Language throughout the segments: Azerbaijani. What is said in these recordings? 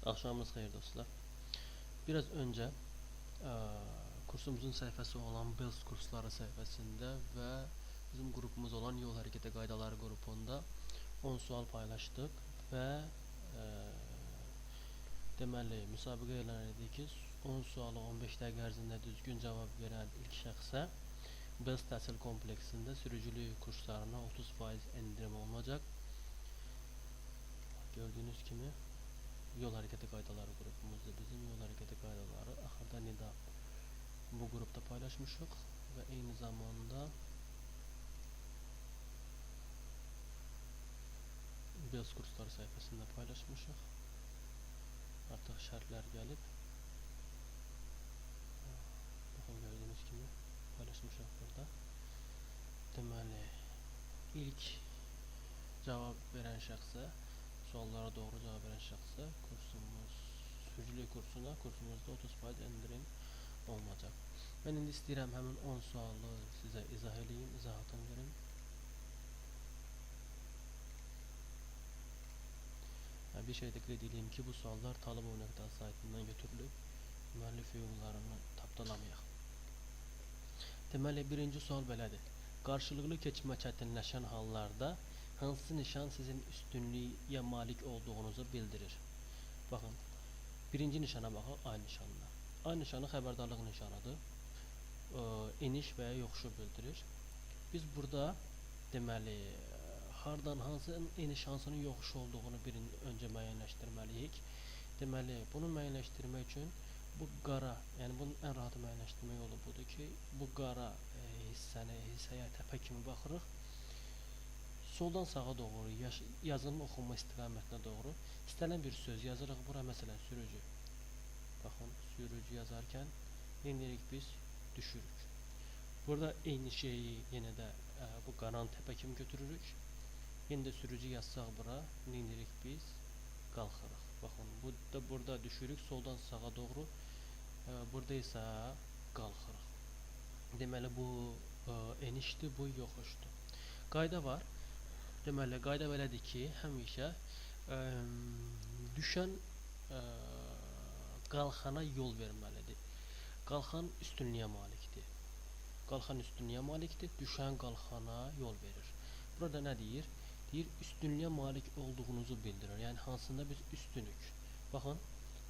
Akşamınız xeyir dostlar. Biraz önce kursumuzun sayfası olan Bells kursları sayfasında ve bizim grubumuz olan Yol Hareketi Qaydaları grubunda 10 sual paylaştık ve deməli müsabiqə elan etdik ki 10 sualı 15 dəqiqə ərzində düzgün cavab verən ilk şəxsə Bells təhsil kompleksində sürücülük kurslarına 30% endirim olacaq. Gördüğünüz kimi Yol Hareketi Qaydaları grubumuzda bizim Yol Hareketi Qaydaları axırda nida bu grupta paylaşmışıq və eyni zamanda Bells kursları sayfasında paylaşmışıq. Artıq şərtlər gəlib. Baxın gördüyünüz kimi paylaşmışıq burada. Deməli ilk cavab verən şəxsə, suallara doğru cavab verən şəxsə sürücülük kursumuzda 30% endirim olacaq. Mən indi istəyirəm həmin 10 sualı sizə izah edeyim, izahatını verim. Bir şey də qeyd edeyim ki, bu suallar Talib.ta saytından götürülüb. Müəllif hüquqlarını tapdalamayaq. Deməli, birinci sual belədir. Qarşılıqlı keçmə çətinləşən hallarda hansı nişan sizin üstünlüyə malik olduğunuzu bildirir? Baxın, birinci nişana baxaq, A nişanına. A nişanı xəbərdarlıq nişanıdır. Eniş və ya yoxuşu bildirir. Biz burada deməli hardan hansı eniş hansının yoxuş olduğunu öncə müəyyənləşdirməliyik. Deməli bunu müəyyənləşdirmək üçün bu qara, yəni bunun ən rahat müəyyənləşdirmə yolu budur ki, bu qara hissəyə təpə kimi baxırıq. Soldan sağa doğru yazılma oxunma istiqamətinə doğru istənilən bir söz yazırıq. Bura məsələn sürücü. Baxın, sürücü yazarkən nedirik biz? Düşürük. Burada eyni şeyi yenə də bu qaran təpə kimi götürürük. Yenə də sürücü yazsaq bura nedirik biz? Qalxırıq. Baxın, burada düşürük soldan sağa doğru. Burada isə qalxırıq. Deməli bu enişdir, bu yoxuşdur. Qayda var. Deməli qayda belədir ki, həmişə düşən qalxana yol verməlidir. Qalxan üstünlüyə malikdir. Qalxan üstünlüyə malikdir, düşən qalxana yol verir. Burada nə deyir? Deyir, üstünlüyə malik olduğunuzu bildirir. Yəni hansında biz üstünük. Baxın,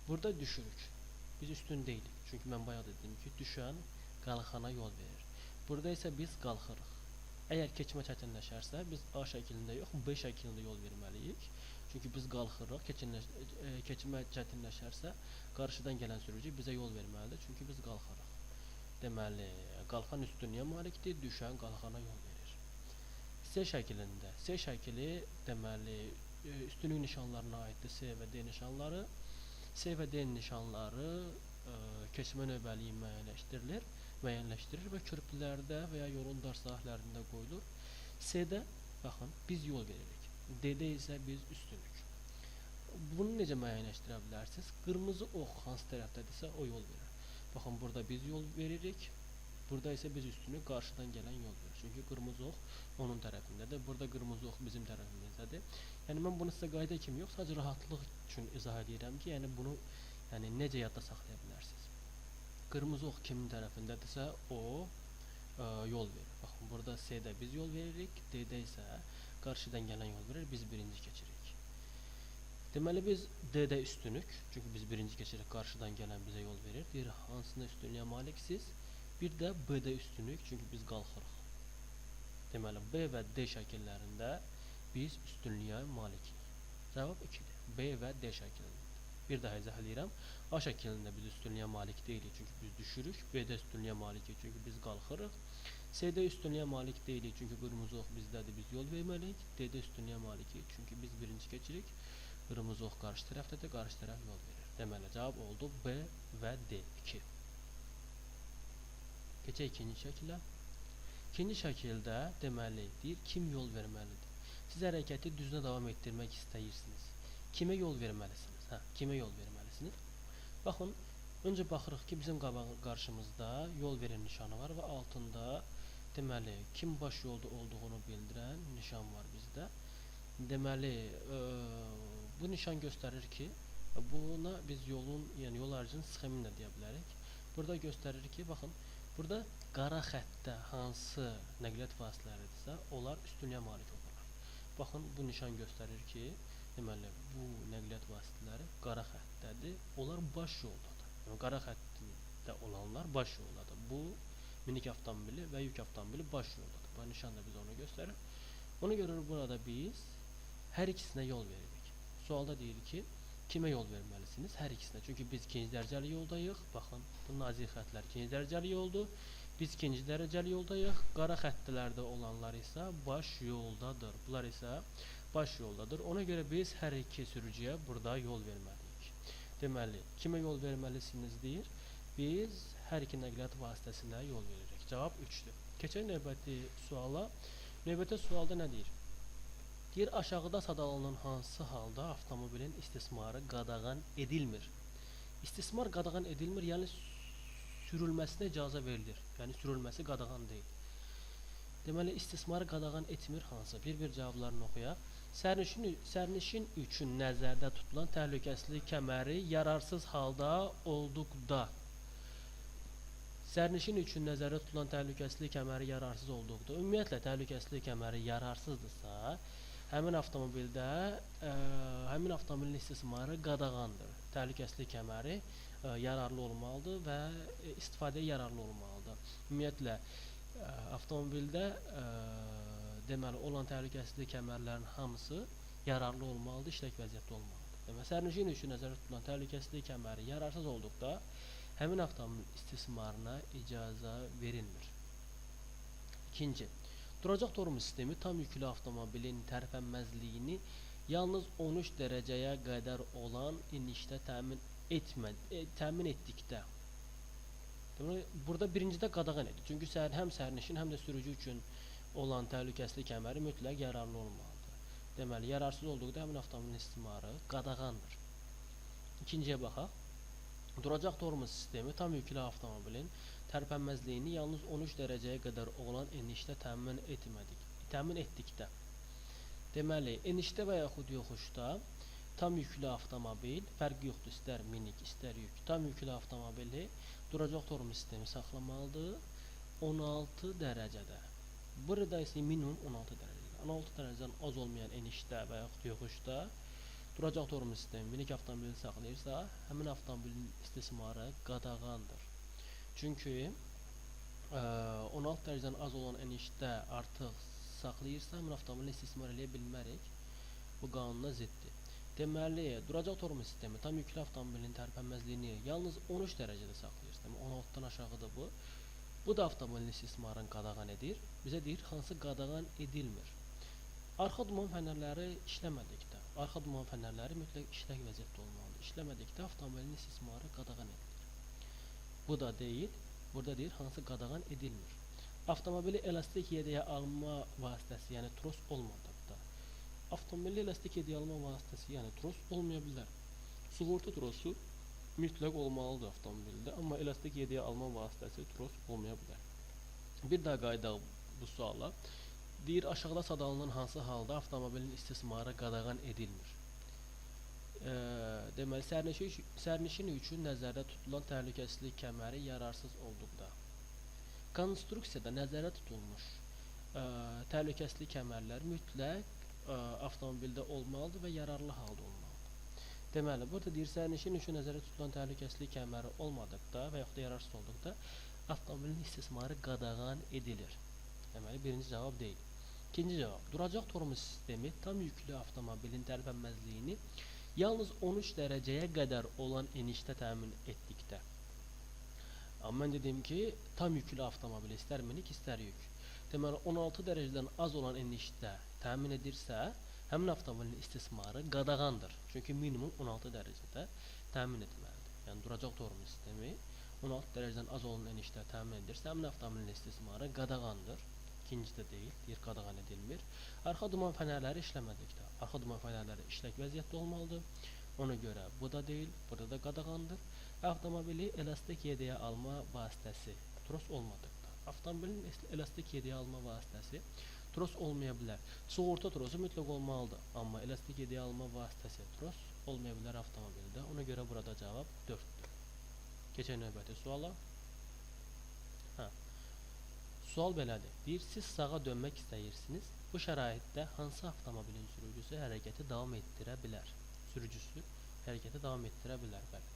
burada düşürük. Biz üstün deyilik. Çünki mən bayaq dedim ki, düşən qalxana yol verir. Burada isə biz qalxırıq. Əgər keçmə çətinləşərsə, biz A şəklində yox, B şəklində yol verməliyik. Çünki biz qalxırıq, keçmə çətinləşərsə, qarşıdan gələn sürücü bizə yol verməlidir. Çünki biz qalxırıq. Deməli, qalxan üstünlüyə malikdir, düşən qalxana yol verir. C şəklində. C şəkli deməli üstünlük nişanlarına aiddir. C və D nişanları. C və D nişanları keçmə növbəliyi müəyyənləşdirir və körpülərdə və ya yolun dar sahələrində qoyulur. C-də baxın, biz yol veririk. D-də isə biz üstünük. Bunu necə müəyyənləşdirə bilərsiniz? Qırmızı ox hansı tərəfdədirsə o yol verir. Baxın, burada biz yol veririk. Burada isə biz üstünük, qarşıdan gələn yol verir. Çünki qırmızı ox onun tərəfindədir. Burada qırmızı ox bizim tərəfimizdədir. Yəni mən bunu sizə qayda kimi yox, sadəcə rahatlıq üçün izah edirəm ki, yəni bunu necə yadda saxlaya bilərsiniz. Qırmızı ox kimin tərəfindədirsə o yol verir. Baxın, burada C-də biz yol veririk, D-də isə qarşıdan gələn yol verir, biz birinci keçirik. Deməli biz D-də üstünük, çünki biz birinci keçirik, qarşıdan gələn bizə yol verir. Deyir, hansında üstünlüyə maliksiz? Bir də B-də üstünük, çünki biz qalxırıq. Deməli B və D şəkillərində biz üstünlüyə malikik. Cavab 2-dir. B və D şəklində. Bir daha izah edirəm. A şəklində biz üstünlüyə malik deyilik, çünki biz düşürük. B-də üstünlüyə malikik, çünki biz qalxırıq. C-də üstünlüyə malik deyilik, çünki qırmızı ox bizdədir, biz yol verməliyik. D-də üstünlüyə malikik, çünki biz birinci keçirik. Qırmızı ox qarşı tərəfdədir, qarşı tərəf yol verir. Deməli, cavab oldu B və D. 2. Keçək ikinci şəklə. İkinci şəkildə deməli, deyir, kim yol verməlidir? Siz hərəkəti düzünə davam etdirmək istəyirsiniz. Kimə yol verməlisiniz? Kimə yol verməlisiniz? Baxın, öncə baxırıq ki, bizim qarşımızda yol verən nişanı var və altında deməli, kim baş yolda olduğunu bildirən nişan var bizdə. Deməli, bu nişan göstərir ki, Buna biz yolun, yəni yol həricinin sxemini də deyə bilərik. Burada göstərir ki, baxın, burada qara xəttdə hansı nəqliyyat vasitələridirsə, onlar üstünlüyə malik olurlar. Baxın, bu nişan göstərir ki, deməli, bu nəqliyyat vasitələri qara xəttdədir. Onlar baş yoldadır. Yəni, qara xəttdə olanlar baş yoldadır. Bu, minik avtomobili və yük avtomobili baş yoldadır. Bu nişan da biz onu göstərir. Ona görə burada biz hər ikisinə yol veririk. Sualda deyir ki, kimə yol verməlisiniz? Hər ikisinə. Çünki biz ikinci dərəcəli yoldayıq. Baxın, bu nazik xəttlər ikinci dərəcəli yoldur. Biz ikinci dərəcəli yoldayıq. Qara xəttlərdə olanlar isə baş yoldadır. Bunlar isə baş yoldadır. Ona görə biz hər iki sürücüyə burada yol verməliyik. Deməli, kimə yol verməlisiniz deyir? Biz hər iki nəqliyyat vasitəsinə yol veririk. Cavab 3-dür. Keçək növbəti suala. Növbəti sualda nə deyir? Deyir, aşağıda sadalanan hansı halda avtomobilin istismarı qadağan edilmir? İstismar qadağan edilmir, yəni sürülməsinə icazə verilir. Yəni sürülməsi qadağan deyil. Deməli, istismarı qadağan etmir hansı? Bir-bir cavablarını oxuyaq. Sərnişin üçün nəzərdə tutulan təhlükəsizlik kəməri yararsız halda olduqda. Sərnişin üçün nəzərdə tutulan təhlükəsizlik kəməri yararsız olduqda. Ümumiyyətlə, təhlükəsizlik kəməri yararsızdırsa, həmin avtomobilin istismarı qadağandır. Təhlükəsizlik kəməri yararlı olmalıdır və istifadəyə yararlı olmalıdır. Ümumiyyətlə, avtomobildə deməli olan təhlükəsizlik kəmərlərinin hamısı yararlı olmalıdır, işlək vəziyyətdə olmalıdır. Deməli, sərnişin üçün nəzərdə tutulan təhlükəsizlik kəməri yararsız olduqda həmin avtomobil istismarına icazə verilmir. İkinci, duracaq tormu sistemi tam yüklü avtomobilin tərpənməzliyini yalnız 13 dərəcəyə qədər olan enişdə təmin etdikdə. Deməli, burada birincidə qadağan edir. Çünki həm sərnişin, həm də sürücü üçün olan təhlükəsizlik kəməri mütləq yararlı olmalıdır. Deməli, yararsız olduqda həmin avtomobilin istismarı qadağandır. İkinciyə baxaq. Duracaq tormu sistemi tam yüklü avtomobilin tərpənməzliyini yalnız 13 dərəcəyə qədər olan enişdə təmin etdikdə. Deməli, enişdə və yaxud yoxuşda tam yüklü avtomobil, fərqi yoxdur, istər minik, istər yük, tam yüklü avtomobili duracaq tormu sistemi saxlamalıdır 16 dərəcədə. Burada isə minimum 16 dərəcədə. 16 dərəcədən az olmayan enişdə və yaxud yoxuşda duracaq tormu sistemi minik avtomobili saxlayırsa, həmin avtomobilin istismarı qadağandır. Çünki 16 dərəcədən az olan enişdə artıq saxlayırsa, həmin avtomobili istismar edə bilmərik. Bu qanuna ziddir. Deməli, duracaq tormu sistemi tam yüklü avtomobilin tərpənməzliyini yalnız 13 dərəcədə saxlayırsa, 16-dan aşağıdır bu. Bu da avtomobilin istismarını qadağan edir. Bizə deyir, hansı qadağan edilmir. Arxa duman fənərləri işləmədikdə, arxa duman fənərləri mütləq işlək vəziyyətdə olmalıdır. İşləmədikdə avtomobilin istismarı qadağan edilir. Bu da deyil, burada deyir, hansı qadağan edilmir. Avtomobili elastik yedəyə alma vasitəsi, yəni tros olmadıqda. Avtomobili elastik yedəyə alma vasitəsi, yəni tros olmaya bilər. Sığorta trosu mütləq olmalıdır avtomobildə, amma elastik yedəyə alma vasitəsi tros olmaya bilər. Bir daha qayıdaq bu suala. Deyir, aşağıda sadalanan hansı halda avtomobilin istismarı qadağan edilmir? Deməli, sərnişin üçün nəzərdə tutulan təhlükəsizlik kəməri yararsız olduqda. Konstruksiyada nəzərdə tutulmuş təhlükəsizlik kəmərləri mütləq avtomobildə olmalıdır və yararlı halda olmalıdır. Deməli, burada deyir, sərnişin üçün nəzərdə tutulan təhlükəsizlik kəməri olmadıqda və yaxud da yararsız olduqda avtomobilin istismarı qadağan edilir. Deməli, birinci cavab deyil. İkinci cavab, duracaq tormu sistemi tam yüklü avtomobilin tərpənməzliyini yalnız 13 dərəcəyə qədər olan enişdə təmin etdikdə. Amma mən dedim ki, tam yüklü avtomobil istər minik, istər yük. Deməli, 16 dərəcədən az olan enişdə təmin edirsə, həmin avtomobilin istismarı qadağandır. Çünki minimum 16 dərəcədə təmin etməlidir. Yəni, duracaq tormu sistemi 16 dərəcədən az olan enişdə təmin edirsə, həmin avtomobilin istismarı qadağandır. İkincidə deyil, deyir, qadağan edilmir. Arxa duman fənərləri işləmədikdə. Arxa duman fənərləri işlək vəziyyətdə olmalıdır. Ona görə bu da deyil, burada da qadağandır. Avtomobili elastik yedəyə alma vasitəsi tros olmadıqda. Avtomobilin elastik yedəyə alma vasitəsi tros olmaya bilər. Sığorta trosu mütləq olmalıdır, amma elastik yedəyə alma vasitəsi tros olmaya bilər avtomobildə. Ona görə burada cavab 4-dür. Keçək növbəti suala. Sual belədir. Deyir, siz sağa dönmək istəyirsiniz. Bu şəraitdə hansı avtomobilin sürücüsü hərəkəti davam etdirə bilər? Sürücüsü hərəkəti davam etdirə bilər. Bəli.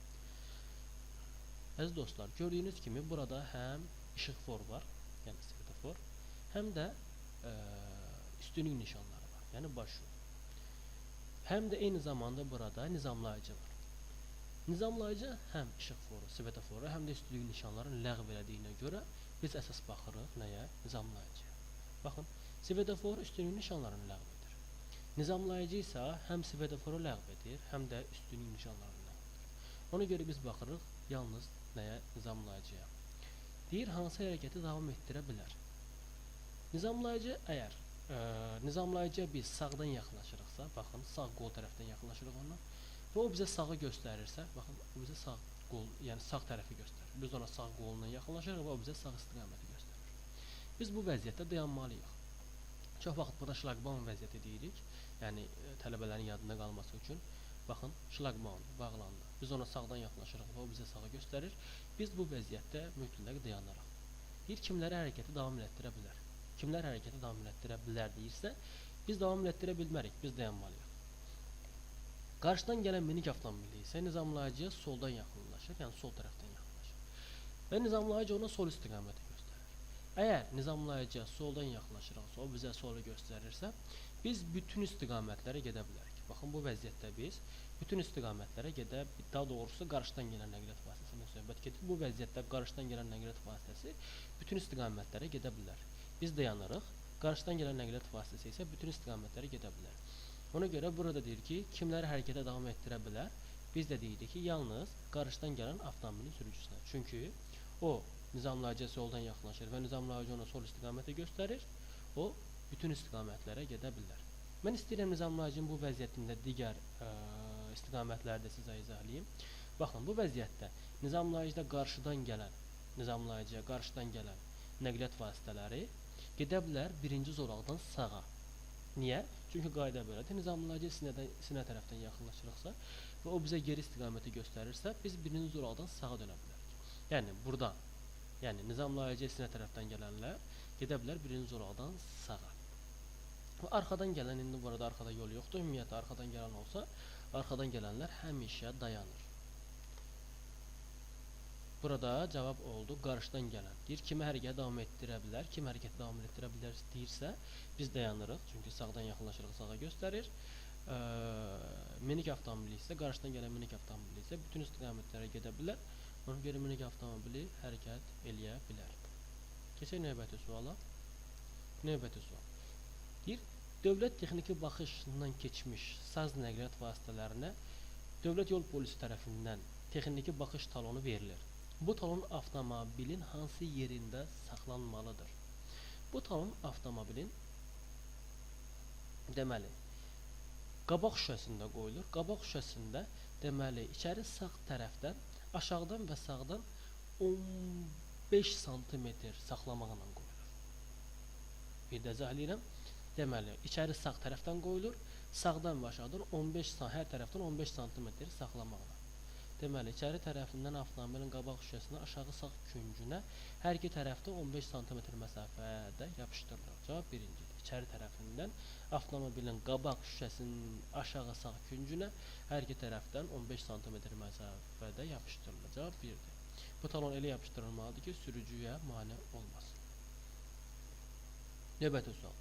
Əziz dostlar, gördüyünüz kimi burada həm işıqfor var, yəni svetofor, həm də üstünlük nişanları var, yəni baş yol. Həm də eyni zamanda burada nizamlayıcı var. Nizamlayıcı həm işıqforu, svetoforu, həm də üstünlük nişanlarını ləğv elədiyinə görə biz əsas baxırıq nəyə? Nizamlayıcıya. Baxın, svetofor üstünlük nişanlarını ləğv edir. Nizamlayıcı isə həm svetoforu ləğv edir, həm də üstünlük nişanlarını ləğv edir. Ona görə biz baxırıq yalnız nəyə? Nizamlayıcıya. Deyir, hansı hərəkəti davam etdirə bilər? Nizamlayıcı əgər nizamlayıcıya biz sağdan yaxınlaşırıqsa, baxın, sağ qol tərəfdən yaxınlaşırıq ondan və o bizə sağı göstərirsə, baxın, o bizə sağ qol, yəni sağ tərəfi göstərir. Biz ona sağ qolundan yaxınlaşırıq və o bizə sağ istiqaməti göstərir. Biz bu vəziyyətdə dayanmalıyıq. Çox vaxt burada şlaqbaum vəziyyəti deyirik, yəni tələbələrin yadında qalması üçün. Baxın, şlaqbaum bağlandı. Biz ona sağdan yaxınlaşırıq və o bizə sağı göstərir. Biz bu vəziyyətdə mütləq dayanırıq. Deyir, kimləri hərəkəti davam etdirə bilər? Kimlər hərəkəti davam etdirə bilər deyirsə, biz davam etdirə bilmərik, biz dayanmalıyıq. Qarşıdan gələn minik avtomobili isə nizamlayıcıya soldan yaxınlaşır, yəni sol tərəfdən yaxınlaşır. Və nizamlayıcı ona sol istiqaməti göstərir. Əgər nizamlayıcıya soldan yaxınlaşırıqsa, o bizə solu göstərirsə, biz bütün istiqamətlərə gedə bilərik. Baxın, bu vəziyyətdə biz bütün istiqamətlərə daha doğrusu qarşıdan gələn nəqliyyat vasitəsindən söhbət gedir. Bu vəziyyətdə qarşıdan gələn nəqliyyat vasitəsi bütün istiqamətlərə gedə bilər. Biz dayanırıq, qarşıdan gələn nəqliyyat vasitəsi isə bütün istiqamətlərə gedə bilər. Ona görə burada deyir ki, kimləri hərəkətə davam etdirə bilər? Biz də deyirik ki, yalnız qarşıdan gələn avtomobilin sürücüsünə. Çünki o nizamlayıcıya soldan yaxınlaşır və nizamlayıcı ona sol istiqaməti göstərir. O bütün istiqamətlərə gedə bilər. Mən istəyirəm nizamlayıcının bu vəziyyətində digər istiqamətləri də sizə izahlayayım. Baxın, bu vəziyyətdə nizamlayıcıda nizamlayıcıya qarşıdan gələn nəqliyyat vasitələri gedə bilər birinci zolaqdan sağa. Niyə? Çünki qayda belədir. Nizamlayıcı sinə tərəfdən yaxınlaşırıqsa və o bizə geri istiqaməti göstərirsə, biz birinci zolaqdan sağa dönə bilərik. Yəni, buradan, yəni nizamlayıcı sinə tərəfdən gələnlər gedə bilər birinci zolaqdan sağa. Və arxadan gələn, indi burada arxada yol yoxdur, ümumiyyətlə arxadan gələn olsa, arxadan gələnlər həmişə dayanır. Burada cavab oldu, qarşıdan gələn. Deyir, kimi hərəkəti davam etdirə bilər, kim hərəkəti davam etdirə bilər deyirsə, biz dayanırıq, çünki sağdan yaxınlaşırıq, sağa göstərir. Minik avtomobili isə, qarşıdan gələn minik avtomobili isə bütün istiqamətlərə gedə bilər. Ona görə minik avtomobili hərəkət eləyə bilər. Keçək növbəti suala. Növbəti sual. Deyir, dövlət texniki baxışından keçmiş saz nəqliyyat vasitələrinə dövlət yol polisi tərəfindən texniki baxış talonu verilir. Bu talon avtomobilin hansı yerində saxlanmalıdır? Bu talon avtomobilin deməli qabaq şüşəsində qoyulur. Qabaq şüşəsində deməli içəri sağ tərəfdən aşağıdan və sağdan 15 sm saxlamaqla qoyulur. Bir də izah edirəm. Deməli içəri sağ tərəfdən qoyulur. Sağdan və aşağıdan 15 sm, hər tərəfdən 15 sm saxlamaqla. Deməli, içəri tərəfindən avtomobilin qabaq şüşəsinə aşağı sağ küncünə hər iki tərəfdə 15 sm məsafədə yapışdırılır. Cavab birincidir. İçəri tərəfindən avtomobilin qabaq şüşəsinin aşağı sağ küncünə hər iki tərəfdən 15 sm məsafədə yapışdırılır. Cavab 1-dir. Bu talon elə yapışdırılmalıdır ki, sürücüyə mane olmasın. Növbəti sual.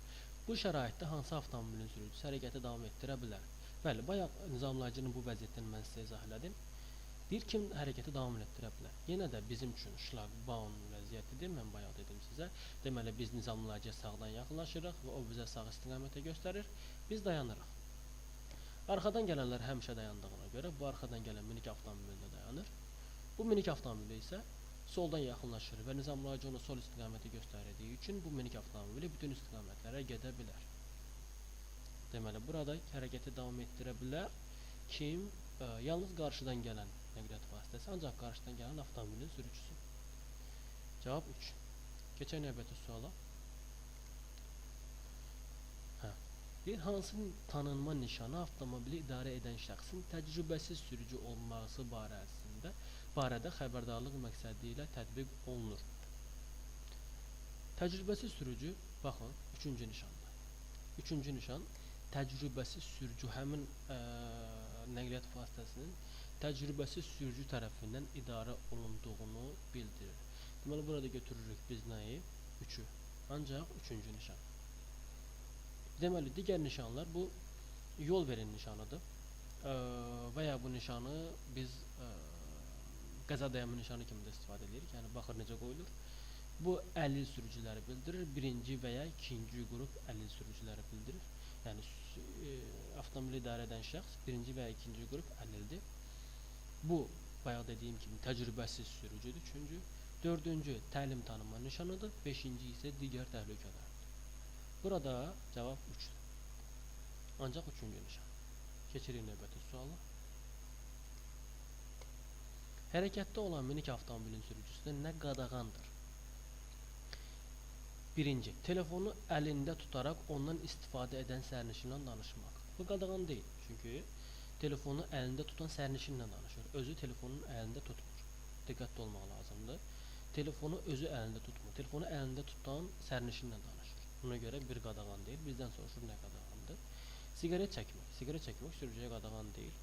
Bu şəraitdə hansı avtomobilin sürücüsü hərəkəti davam etdirə bilər? Bəli, bayaq nizamlayıcının bu vəziyyətini mən sizə izah elədim. Deyir, kim hərəkəti davam etdirə bilər? Yenə də bizim üçün şlaqbaum vəziyyətidir, mən bayaq dedim sizə. Deməli, biz nizamlayıcıya sağdan yaxınlaşırıq və o bizə sağ istiqaməti göstərir. Biz dayanırıq. Arxadan gələnlər həmişə dayandığına görə bu arxadan gələn minik avtomobildə dayanır. Bu minik avtomobili isə soldan yaxınlaşır və nizamlayıcı ona sol istiqaməti göstərdiyi üçün bu minik avtomobili bütün istiqamətlərə gedə bilər. Deməli, burada hərəkəti davam etdirə bilər. Kim? Yalnız qarşıdan gələn nəqliyyat vasitəsi, ancaq qarşıdan gələn avtomobilin sürücüsü. Cavab 3. Keçək növbəti suala. Deyir, hansı tanınma nişanı avtomobili idarə edən şəxsin təcrübəsiz sürücü olması barədə xəbərdarlıq məqsədi ilə tətbiq olunur. Təcrübəsiz sürücü, baxın, üçüncü nişanda. Üçüncü nişan, təcrübəsiz sürücü həmin nəqliyyat vasitəsinin təcrübəsiz sürücü tərəfindən idarə olunduğunu bildirir. Deməli, burada götürürük biz nəyi? Üçü. Ancaq üçüncü nişan. Deməli, digər nişanlar bu yol verin nişanıdır. Və ya bu nişanı biz qəza dayanma nişanı kimi də istifadə edirik. Yəni, baxır necə qoyulur. Bu əlil sürücüləri bildirir. Birinci və ya ikinci qrup əlil sürücüləri bildirir. Yəni, avtomobili idarə edən şəxs birinci və ya ikinci qrup əlildir. Bu, bayaq dediyim kimi, təcrübəsiz sürücüdür. Üçüncü. Dördüncü, təlim tanınma nişanıdır. Beşinci isə digər təhlükələrdir. Burada cavab 3-dür. Ancaq üçüncü nişan. Keçirik növbəti suala. Hərəkətdə olan minik avtomobilin sürücüsünə nə qadağandır? Birinci, telefonu əlində tutaraq ondan istifadə edən sərnişinlə danışmaq. Bu qadağan deyil. Çünki telefonu əlində tutan sərnişinlə danışır. Özü telefonun əlində tutmur. Diqqətli olmaq lazımdır. Telefonu özü əlində tutmur. Telefonu əlində tutan sərnişinlə danışır. Buna görə bir qadağan deyil. Bizdən soruşur nə qadağandır? Siqaret çəkmək. Siqaret çəkmək sürücüyə qadağan deyil.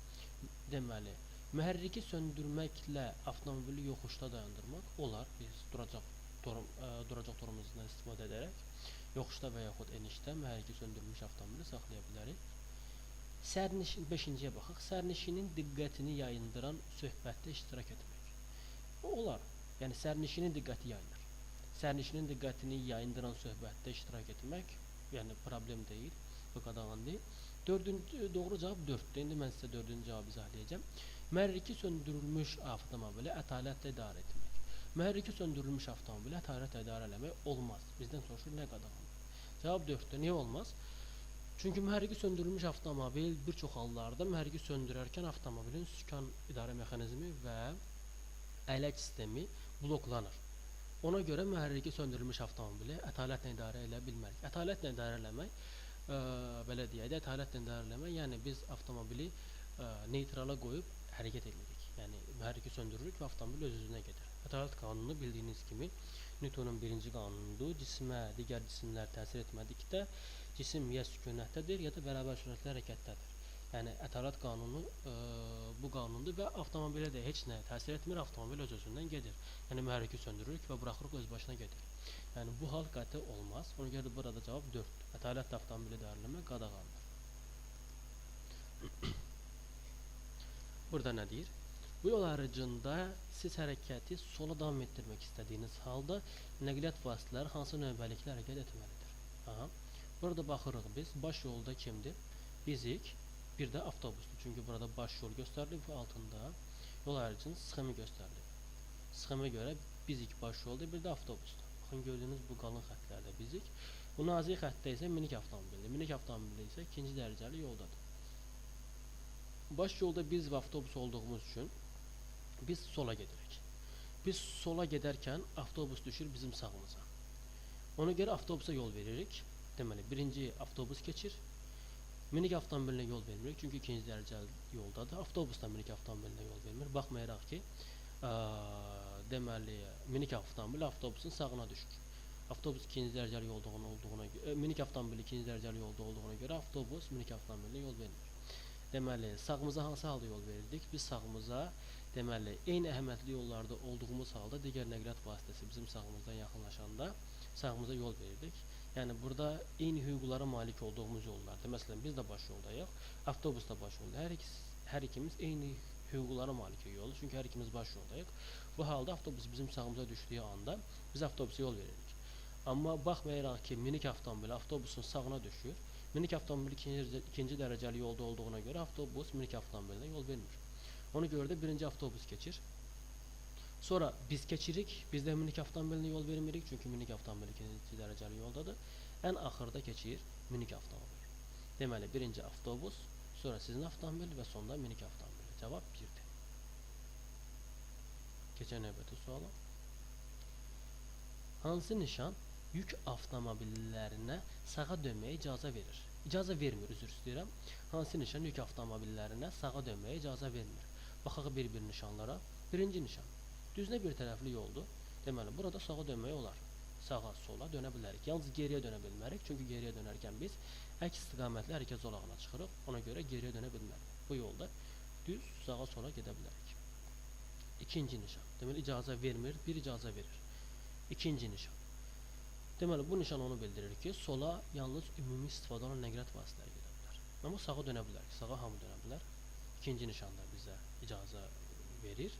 Deməli, mühərriki söndürməklə avtomobili yoxuşda dayandırmaq olar. Biz duracaq torumuzdan istifadə edərək yoxuşda və yaxud enişdə mühərriki söndürülmüş avtomobili saxlaya bilərik. Sərnişin, 5-ciyə baxaq. Sərnişinin diqqətini yayındıran söhbətdə iştirak etmək. Olar. Yəni, sərnişinin diqqəti yayınır. Sərnişinin diqqətini yayındıran söhbətdə iştirak etmək, yəni problem deyil, bu qadağan deyil. Doğru cavab 4-dür. İndi mən sizə 4-cü cavabı izah. Mühərriki söndürülmüş avtomobili ətalətlə idarə etmək. Mühərriki söndürülmüş avtomobili ətalətlə idarə etmək olmaz. Bizdən soruşur nə qadağandır? Cavab 4-dür. Niyə olmaz? Çünki mühərriki söndürülmüş avtomobil bir çox hallarda mühərriki söndürərkən avtomobilin sükan idarə mexanizmi və əyləc sistemi bloklanır. Ona görə mühərriki söndürülmüş avtomobili ətalətlə idarə edə bilmərik. Ətalətlə idarə eləmək, belə deyək də, ətalətlə idarə eləmək, yəni biz avtomobili neytrala qoyub hərəkət edirik. Yəni, mühərriki söndürürük və avtomobil öz-özünə gedir. Ədalət qanunu bildiyiniz kimi Newtonun birinci qanunudur. Cisimə digər cisimlər təsir etmədikdə cisim ya sükunətdədir, ya da bərabər sürətlə hərəkətdədir. Yəni, ədalət qanunu bu qanundur və avtomobilə də heç nə təsir etmir, avtomobil öz-özündən gedir. Yəni, mühərriki söndürürük və buraxırıq öz başına gedir. Yəni, bu hal qəti olmaz. Ona görə də burada cavab 4-dür. Ədalətlə avtomobili idarələmək qadağandır. Burada nə deyir? Bu yol aracında siz hərəkəti sola davam etdirmək istədiyiniz halda nəqliyyat vasitələri hansı növbəliklə hərəkət etməlidir? Aha. Burada baxırıq biz. Baş yolda kimdir? Bizik, bir də avtobusdur. Çünki burada baş yol göstərilib və altında yol aracının sxemi göstərilib. Sxemə görə bizik baş yoldur, bir də avtobusdur. Baxın, gördüyünüz bu qalın xətlərdə bizik. Bu nazik xəttdə isə minik avtomobildir. Minik avtomobili isə ikinci dərəcəli yoldadır. Baş yolda biz və avtobus olduğumuz üçün biz sola gedirik. Biz sola gedərkən avtobus düşür bizim sağımıza. Ona görə avtobusa yol veririk. Deməli, birinci avtobus keçir. Minik avtomobilinə yol vermirik, çünki ikinci dərəcəli yoldadır. Avtobus da minik avtomobilinə yol vermir. Baxmayaraq ki, deməli, minik avtomobil avtobusun sağına düşür. Avtobus ikinci dərəcəli yolda olduğuna görə, minik avtomobil ikinci dərəcəli yolda olduğuna görə avtobus minik avtomobilinə yol vermir. Deməli, sağımıza hansı halda yol verirdik? Biz sağımıza, deməli, eyni əhəmiyyətli yollarda olduğumuz halda digər nəqliyyat vasitəsi bizim sağımızdan yaxınlaşanda sağımıza yol verirdik. Yəni, burada eyni hüquqlara malik olduğumuz yollarda, məsələn, biz də baş yoldayıq, avtobus da baş yolda. Hər ikimiz eyni hüquqlara malik yolu, çünki hər ikimiz baş yoldayıq. Bu halda avtobus bizim sağımıza düşdüyü anda biz avtobusa yol veririk. Amma baxmayaraq ki, minik avtomobil avtobusun sağına düşür, minik avtomobil ikinci dərəcəli yolda olduğuna görə avtobus minik avtomobilinə yol vermir. Ona görə də birinci avtobus keçir. Sonra biz keçirik, biz də minik avtomobilinə yol vermirik, çünki minik avtomobil ikinci dərəcəli yoldadır. Ən axırda keçir minik avtomobil. Deməli, birinci avtobus, sonra sizin avtomobil və sonda minik avtomobil. Cavab 1-dir. Keçən növbəti suala. Hansı nişan yük avtomobillərinə sağa dönməyə icazə verir? icazə vermir, üzr istəyirəm. Hansı nişan yük avtomobillərinə sağa dönməyə icazə vermir. Baxaq bir-bir nişanlara. Birinci nişan. Düzünə bir tərəfli yoldur. Deməli, burada sağa dönmək olar. Sağa, sola dönə bilərik. Yalnız geriyə dönə bilmərik. Çünki geriyə dönərkən biz əks istiqamətli hərəkət zolağına çıxırıq. Ona görə geriyə dönə bilmərik. Bu yolda düz sağa, sola gedə bilərik. İkinci nişan. Deməli, icazə vermir, bir icazə verir. İkinci nişan. Deməli, bu nişan onu bildirir ki, sola yalnız ümumi istifadə olan nəqliyyat vasitələri gedə bilər. Amma sağa dönə bilər ki, sağa hamı dönə bilər. İkinci nişan da bizə icazə verir.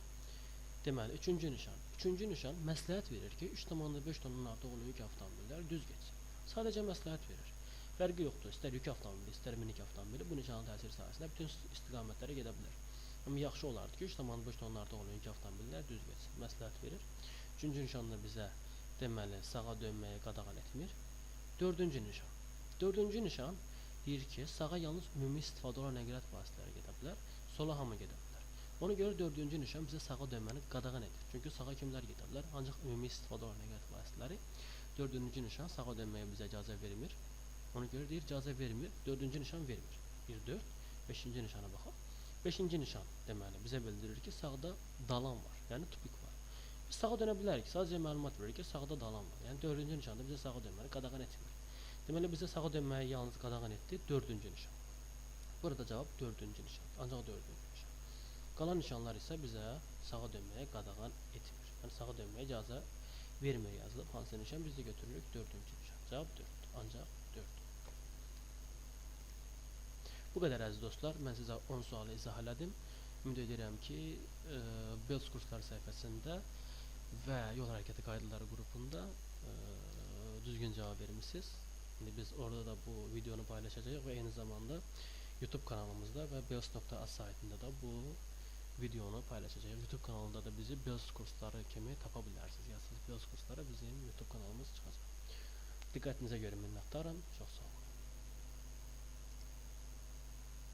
Deməli, üçüncü nişan. Üçüncü nişan məsləhət verir ki, 3,5 tonun artıq olan yük avtomobillər düz getsin. Sadəcə məsləhət verir. Fərqi yoxdur. İstər yük avtomobili, istər minik avtomobili bu nişanın təsir sahəsində bütün istiqamətlərə gedə bilər. Amma yaxşı olardı ki, 3,5 tonun artıq olan yük avtomobillər düz getsin. Məsləhət verir. Üçüncü nişan da bizə deməli sağa dönməyə qadağan etmir. Dördüncü nişan. Dördüncü nişan deyir ki, sağa yalnız ümumi istifadə olan nəqliyyat vasitələri gedə bilər, sola hamı gedə bilər. Ona görə dördüncü nişan bizə sağa dönməni qadağan edir. Çünki sağa kimlər gedə bilər? Ancaq ümumi istifadə olan nəqliyyat vasitələri. Dördüncü nişan sağa dönməyə bizə icazə vermir. Ona görə deyir, icazə vermir. Dördüncü nişan vermir. 1, 4. Beşinci nişana baxaq. Beşinci nişan deməli bizə bildirir ki, sağda dalan var, yəni tupik var. Biz sağa dönə bilərik, sadəcə məlumat verir ki, sağda dalan var. Yəni dördüncü nişanda bizə sağa dönməni qadağan etmir. Deməli bizə sağa dönməyi yalnız qadağan etdi dördüncü nişan. Burada cavab dördüncü nişan. Ancaq dördüncü nişan. Qalan nişanlar isə bizə sağa dönməyə qadağan etmir. Yəni sağa dönməyə icazə vermir yazılıb. Hansı nişan biz də götürürük dördüncü nişan. Cavab 4. Ancaq 4. Bu qədər əziz dostlar, mən sizə 10 sualı izah elədim. Ümid edirəm ki, Belz kursları səhifəsində və yol hərəkəti qaydaları qrupunda düzgün cavab vermişsiniz. İndi biz orada da bu videonu paylaşacağıq və eyni zamanda YouTube kanalımızda və Belz.az saytında da bu videonu paylaşacağıq. YouTube kanalında da bizi Belz kursları kimi tapa bilərsiniz. Yazsınız Belz kursları bizim YouTube kanalımız çıxacaq. Diqqətinizə görə minnətdaram. Çox sağ olun.